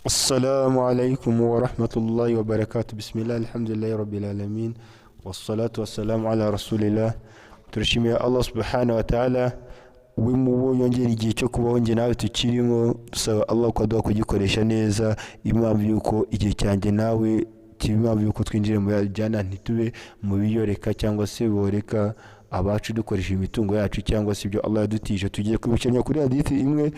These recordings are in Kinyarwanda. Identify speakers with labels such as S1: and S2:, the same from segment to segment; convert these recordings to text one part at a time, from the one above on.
S1: السلام عليكم ورحمة الله وبركاته. بسم الله الحمد لله رب العالمين والصلاة والسلام على رسول الله. turashimiye Allah subhanahu wa ta'ala wimubo yongera igihe cyo kubaho nge nawe tukirimo, dusaba Allah kwaduha kugikoresha neza, impamvu yuko igihe cyanjye nawe impamvu yuko twinjire mu jana ntitube mu biyoreka cyangwa se boreka abacu dukoresha imitungo yacu cyangwa se ibyo Allah yadutije. Tugiye kubicanya kuri hadithi imwe,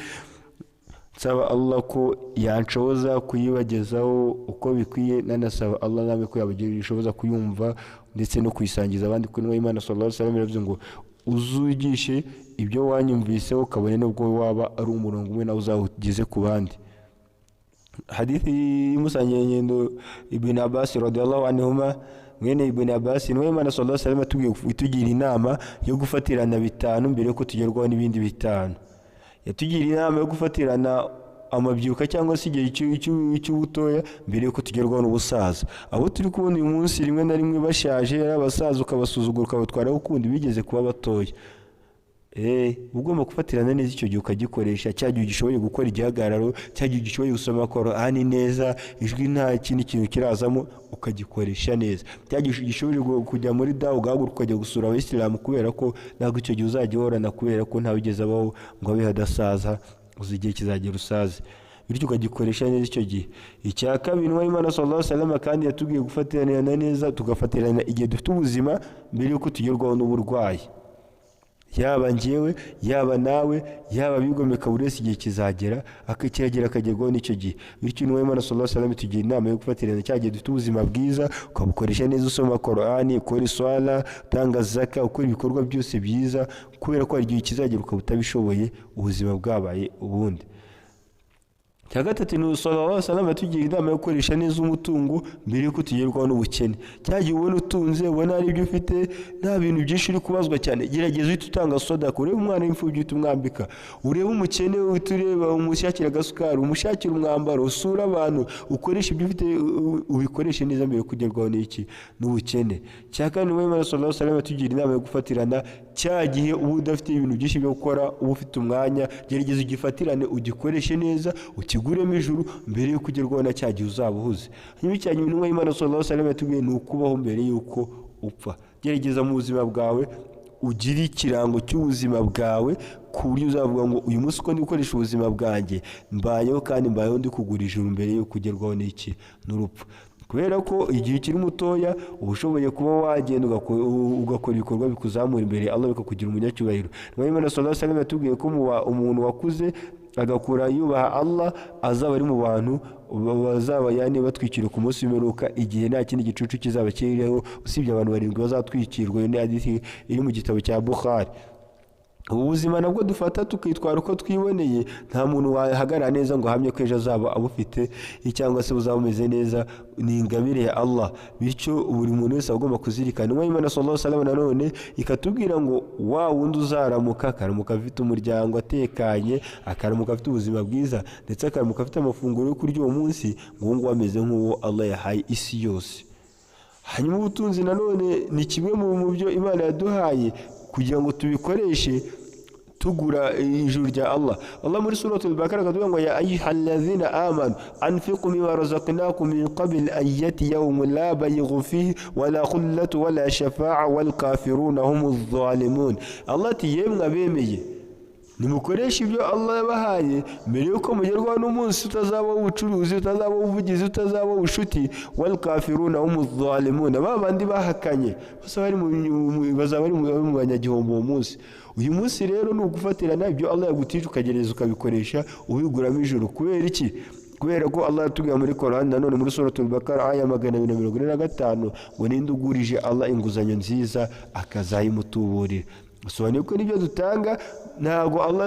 S1: nsaba Allah ko yanshoboza kuyibagezaho uko bikwiye, nanasaba Allah nawe ko yabagirira ishoboza kuyumva ndetse no kuyisangiza abandi. Kuko Imana sallallahu alaihi wasallam yavuze ngo uzugishe ibyo wanyumviseho ukabone nubwo waba ari umurongo umwe nawe uzawugeze ku bandi. Hadithi y'umusangirangendo Ibn Abbas radiyallahu anhuma, mwene Ibn Abbas niwe Imana sallallahu alaihi wasallam itugira inama yo gufatirana bitanu mbere yuko tugerwaho n'ibindi bitanu. Yatugira inama yo gufatirana amabyuka cyangwa se igihe cy'ubutoya mbere yuko tugerwaho n'ubusaza. Abo turi kubona uyu munsi rimwe na rimwe bashaje ari abasaza ukabasuzugura ukabatwara ukundi bigeze kuba batoya. Ugomba gufatirana neza icyo gihe ukagikoresha, cya gihe gishoboye gukora igihagararo, cya gihe gishoboye gusoma Qur'ani neza, ijwi nta kindi kintu kirazamo ukagikoresha neza, cya gihe gishoboye kujya muri dawa ugahaguruka ukajya gusura abayisilamu, kubera ko ntabwo icyo gihe uzajya uhorana, kubera ko ntawe ugeze abaho ngo abe hadasaza, uzi igihe kizagera usaze, bityo ukagikoresha neza icyo gihe. Icya kabiri, Imana sallallahu alaihi wasallam kandi yatubwiye gufatirana neza, tugafatirana igihe dufite ubuzima mbere yuko tugerwaho n'uburwayi. Yaba njyewe, yaba nawe, yaba bigomeka buri wese igihe kizagera akakiragera akagerwaho n'icyo gihe. Bityo Imana sallallahu alaihi wasallam tugira inama yo gufatirana cya gihe dufite ubuzima bwiza, ukabukoresha neza usoma Qur'ani, ukora swala, utanga zaka, ukora ibikorwa byose byiza, kubera ko hari igihe kizagera ukaba utabishoboye, ubuzima bwabaye ubundi. Cya gatatu, ni sallallahu alaihi wasallam atugira inama yo gukoresha neza umutungo mbere yuko tugerwaho n'ubukene. Cya gihe ubona utunze, ubona ari ibyo ufite, nta bintu byinshi uri kubazwa cyane, gerageza uhite utanga sadaka, urebe umwana w'imfubyi uhite umwambika, urebe umukene uhite ureba umushakira agasukari, umushakira umwambaro, usura abantu, ukoresha ibyo ufite ubikoreshe neza mbere yo kugerwaho n'ubukene. Cya kane, Imana sallallahu alaihi wasallam atugira inama yo gufatirana cya gihe uba udafite ibintu byinshi byo gukora, uba ufite umwanya, gerageza ugifatirane ugikoreshe neza, ukiguremo ijuru mbere yo kugerwaho na cya gihe uzaba uhuze. Hanyuma icya nyuma Imana sallallahu alaihi wasallam yatubwiye ni ukubaho mbere yuko upfa. Gerageza mu buzima bwawe ugire ikirango cy'ubuzima bwawe, ku buryo uzavuga ngo uyu munsi uko ndi gukoresha ubuzima bwanjye mbayeho, kandi mbayeho ndi kugura ijuru mbere yo kugerwaho n'urupfu. Kubera ko igihe kiri mutoya uba ushoboye kuba wagenda ugakora ibikorwa bikuzamura imbere Allah bikakugira umunyacyubahiro. Imana sallallahu alaihi wasallam yatubwiye ko umuntu wakuze agakura yubaha Allah azaba ari mu bantu bazaba batwikiriwe ku munsi w'imperuka, igihe nta kindi gicucu kizaba kiriho usibye abantu barindwi bazatwikirwa. Iyo ni hadithi iri mu gitabo cya Bukhari. Ubuzima nabwo dufata tukitwara uko twiboneye, nta muntu wahagarara neza ngo ahamye ko ejo azaba abufite cyangwa se uzaba umeze neza, ni ingabire ya Allah. Bityo buri muntu wese agomba kuzirikana. Imana sallallahu alaihi wasallam nanone ikatubwira ngo wa wundi uzaramuka, akaramuka afite umuryango atekanye, akaramuka afite ubuzima bwiza, ndetse akaramuka afite amafunguro yo kurya uwo munsi, ngo ameze nk'uwo Allah yahaye isi yose. Hanyuma ubutunzi nanone ni kimwe mu byo Imana yaduhaye kugira ngo tubikoreshe tugura ijuru rya Allah. Allah muri suratul Baqara akavuga ngo ya ayyuhallazina amanu anfiqu mimma razaqnakum min qabli an yati yawmun la bay'un fihi wala khullatun wala shafa'a wal kafiruna humuz zalimun. Allah ati yemwe abemeye, nimukoresha ibyo Allah yabahaye mbere yuko mugerwaho n'umunsi utazabaho ubucuruzi, utazabaho ubuvugizi, utazabaho ubushuti. Wal kafiruna humuz zalimun, babandi bahakanye bazaba bari mu banyagihombo uwo munsi. Uyu munsi rero ni ugufatirana ibyo Allah yagutije ukagereza ukabikoresha ubiguramo ijuru. Kubera iki? Kubera ko Allah yatubwiye muri Qur'an nanone muri suratul Baqara aya 245 ngo ninde ugurije Allah inguzanyo nziza akazayimutuburira. Sobanura ko nibyo dutanga ntago Allah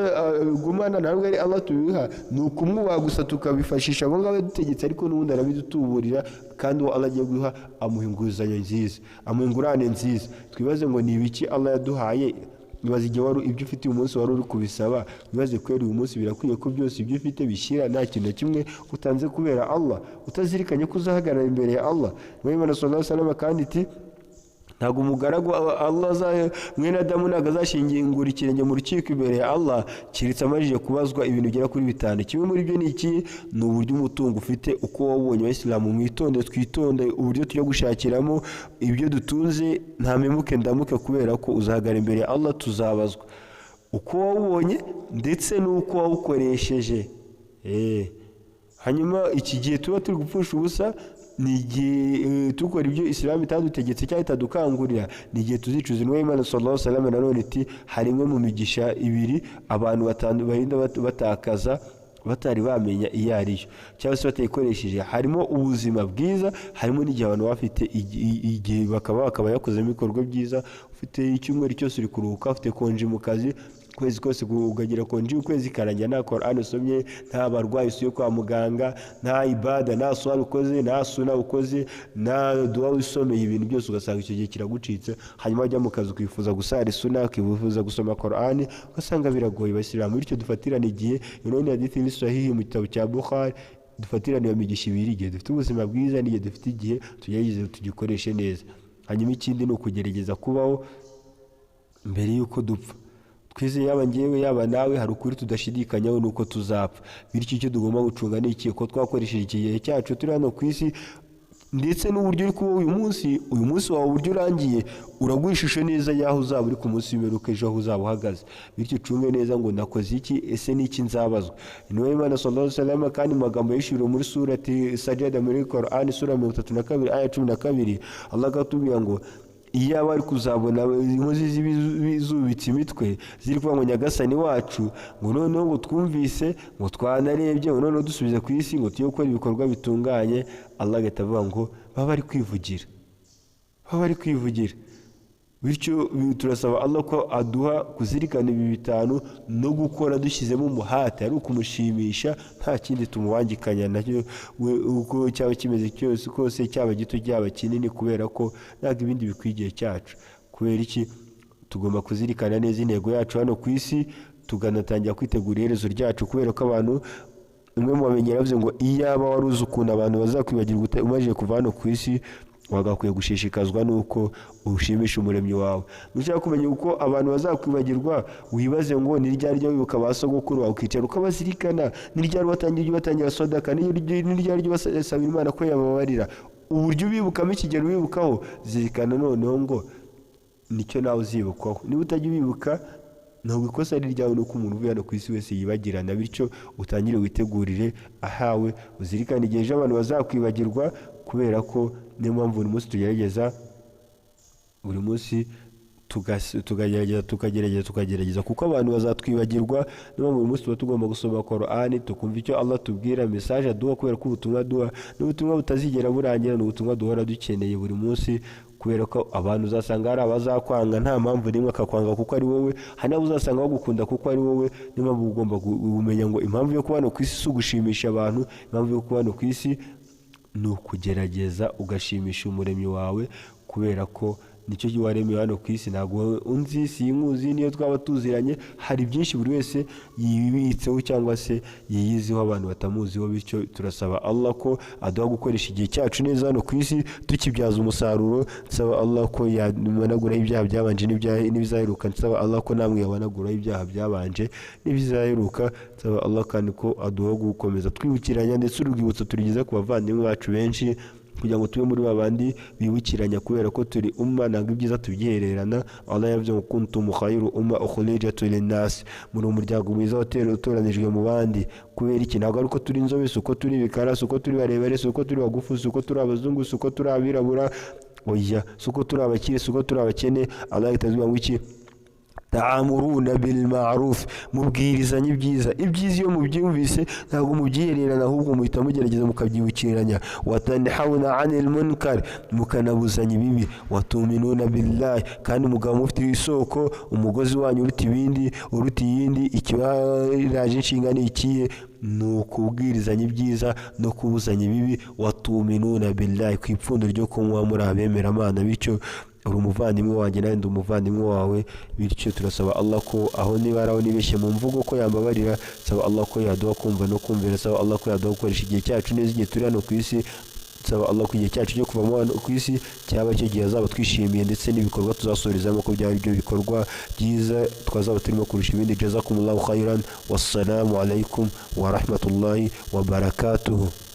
S1: gumana, ntabwo ari Allah tubiha, ni ukumwubaha gusa tukabifashisha abo ngabo dutegetse, ariko n'ubundi arabidutuburira, kandi uwo Allah agiye guha amuha inguzanyo nziza, amuha ingurane nziza. Twibaze ngo ni ibiki Allah yaduhaye, ibaze igihe ibyo ufite uyu munsi wari uri kubisaba, ibaze kwera uyu munsi birakwiye ko byose ibyo ufite bishyira, nta kintu kimwe utanze kubera Allah, utazirikanye ko uzahagarara imbere ya Allah. Imana sallallahu alaihi wasallam kandi iti ntabwo umugaragu Allah mwene Adamu ntabwo azashingura ikirenge mu rukiko imbere ya Allah kiretse amajije kubazwa ibintu bigera kuri 5. Kimwe muri byo ni iki? Ni uburyo umutungo ufite uko wabonye. Abayisilamu mwitonde, twitonde uburyo tujya gushakiramo ibyo dutunze, nta memuke ndamuke, kubera ko uzahagara imbere ya Allah tuzabazwa uko wabonye ndetse n'uko wawukoresheje. Hanyuma iki gihe tuba turi gupfusha ubusa ni igihe tukora ibyo Islam itadutegetse cyangwa itadukangurira, ni igihe tuzicuza. Intumwa y'Imana sallallahu alaihi wasallam nanone iti hari imwe mu migisha ibiri abantu barinda batakaza batari bamenya iyo ariyo cyangwa se batayikoresheje. Harimo ubuzima bwiza, harimo n'igihe abantu bafite igihe bakaba yakozemo ibikorwa byiza. Ufite icyumweru cyose uri kuruhuka, ufite konji mu kazi, kwezi kose ugagira konji, ukwezi karangira nta Qur'an usomye, nta barwayi usuye kwa muganga, nta ibada, nta swala ukoze, nta suna ukoze, nta dua usomeye, ibintu byose ugasanga icyo gihe kiragucitse. Hanyuma wajya mu kazi ukifuza gusara suna, ukifuza gusoma Qur'an, ugasanga biragoye. Abasilamu bityo dufatirana igihe. Inoni hadithi ni sahihi mu gitabo cya Bukhari, dufatirana imigisha ibiri, igihe dufite ubuzima bwiza n'igihe dufite igihe tugerageze tugikoreshe neza. Hanyuma ikindi ni ukugerageza kubaho mbere y'uko dupfa. Twese yaba ngewe yaba nawe hari ukuri tudashidikanyaho nuko tuzapfa. Bityo icyo tugomba gucunga ni iki? Ko twakoresheje igihe cyacu turi hano ku isi, ndetse n'uburyo uri kuba uyu munsi wawe uburyo urangiye uraguhishishe neza yaho uzaba uri ku munsi w'imperuka, ejo aho uzaba uhagaze. Bityo ucunge neza ngo nakoze iki, ese n'iki nzabazwa. Intumwa y'Imana sallallahu alaihi wasallam kandi mu magambo yishuriwe muri surati Sajada muri Qur'an sura 32 aya 12, Allah akatubwira ngo iyo abari kuzabona inkozi z'ibizubitse imitwe ziri kuvuga ngo Nyagasani wacu, ngo noneho ngo twumvise, ngo twanarebye, ngo noneho dusubize ku isi, ngo tujye gukora ibikorwa bitunganye, Allah agahita avuga ngo baba bari kwivugira. Bityo turasaba Allah ko aduha kuzirikana ibi 5 no gukora dushyizemo umuhate, ari ukumushimisha, nta kindi tumubangikanya nacyo uko cyaba kimeze cyose kose, cyaba gito cyaba kinini, kubera ko ntabwo ibindi bikwigiye cyacu. Kubera iki? Tugomba kuzirikana neza intego yacu hano ku isi, tuganatangira kwitegura iherezo ryacu, kubera ko abantu umwe mu bamenyi yaravuze ngo iyaba wari uzi ukuntu abantu bazakwibagirwa umaze kuva hano ku isi, wagakwiye gushishikazwa nuko ushimisha umuremyi wawe. Nushaka kumenya uko abantu bazakwibagirwa, wibaze ngo ni ryari wibuka basogokuru wawe, ukicara ukabazirikana, ni ryari batangira sadaka, ni ryari basaba Imana ko yababarira. Uburyo ubibukamo ikigero wibukaho, zirikana noneho ngo nicyo nawe uzibukwaho. Niba utajya ubibuka, ntabwo ikosa ari ryawe, nuko umuntu uvuye hano ku isi wese yibagirana. Bityo utangire witegurire ahawe, uzirikane igihe abantu bazakwibagirwa, kubera ko niyo mpamvu buri munsi tugerageza, buri munsi tukagerageza kuko abantu bazatwibagirwa. Niyo mpamvu buri munsi tuba tugomba gusoma Qur'an, tukumva icyo Allah tubwira, message aduha, kubera ko ubutumwa duha n'ubutumwa butazigera burangira, n'ubutumwa duhora dukeneye buri munsi. Kubera ko abantu uzasanga hari abazakwanga nta mpamvu nimwe, akakwanga kuko ari wowe, hari n'abo uzasanga bagukunda kuko ari wowe. Niyo mpamvu ugomba kumenya ngo impamvu yo kuba hano ku isi si ugushimisha abantu, impamvu yo kuba hano ku isi ni ukugerageza ugashimisha umuremyi wawe, kubera ko nicyo waremeye hano ku isi. Ntabwo unzi, sinkuzi, niyo twaba tuziranye, hari byinshi buri wese yibitseho cyangwa se yiyiziho abantu batamuziho. Bityo turasaba Allah ko aduha gukoresha igihe cyacu neza hano ku isi, tukibyaza umusaruro. Nsaba Allah ko yamanaguraho ibyaha byabanje n'ibizaheruka. Nsaba Allah ko namwe yamanaguraho ibyaha byabanje n'ibizaheruka. Nsaba Allah kandi ko aduha gukomeza twibukiranya, ndetse urwibutso turigeza ku bavandimwe bacu benshi, kugira ngo tube muri babandi bibukiranya, kubera ko turi umma, ntabwo ibyiza tubyihererana. Allah yavuze ngo kuntum khayru umma ukhrijat lin-nas, muri umuryango mwiza utoranijwe mu bandi. Kubera iki? Ntabwo ari uko turi inzobe, uko turi bikara, uko turi barebare, uko turi bagufu, uko turi abazungu, uko turi abirabura, oya, uko turi abakire, uko turi abakene. Allah yitazuye ngo iki? ta'amuruna bil ma'ruf, mubwirizanye ibyiza. Ibyiza iyo mubyumvise ntabwo mubyihererana, ahubwo muhita mugerageza mukabyibukiranya. Watanhawna 'anil munkar, mukanabuzanya ibibi. Watuminuna billahi, kandi mugabo mufite isoko, umugozi wanyu uruta ibindi, uruta iyindi. Ikibaraje inshinga ni ikihe? ni ukubwirizanya ibyiza no kubuzanya ibibi. Watuminuna billahi, ku ipfundo ryo kunywa muri abemera Imana. Bityo uri umuvandimwe wanjye nawe ndi umuvandimwe wawe. Bityo turasaba Allah ko aho niba araho nibeshye mu mvugo ko yambabarira. Saba Allah ko yaduha kumva no kumvira. Saba Allah ko yaduha gukoresha igihe cyacu neza igihe turi hano ku isi. nsaba Allah kugiye cyacu cyo kuva mu ku isi cyaba cyo gihe azaba twishimiye ndetse n'ibikorwa tuzasorizamo ko byari byo bikorwa byiza twazaba turimo kurusha ibindi. Jazakumullahu khairan, wassalamu alaikum wa rahmatullahi wa barakatuh.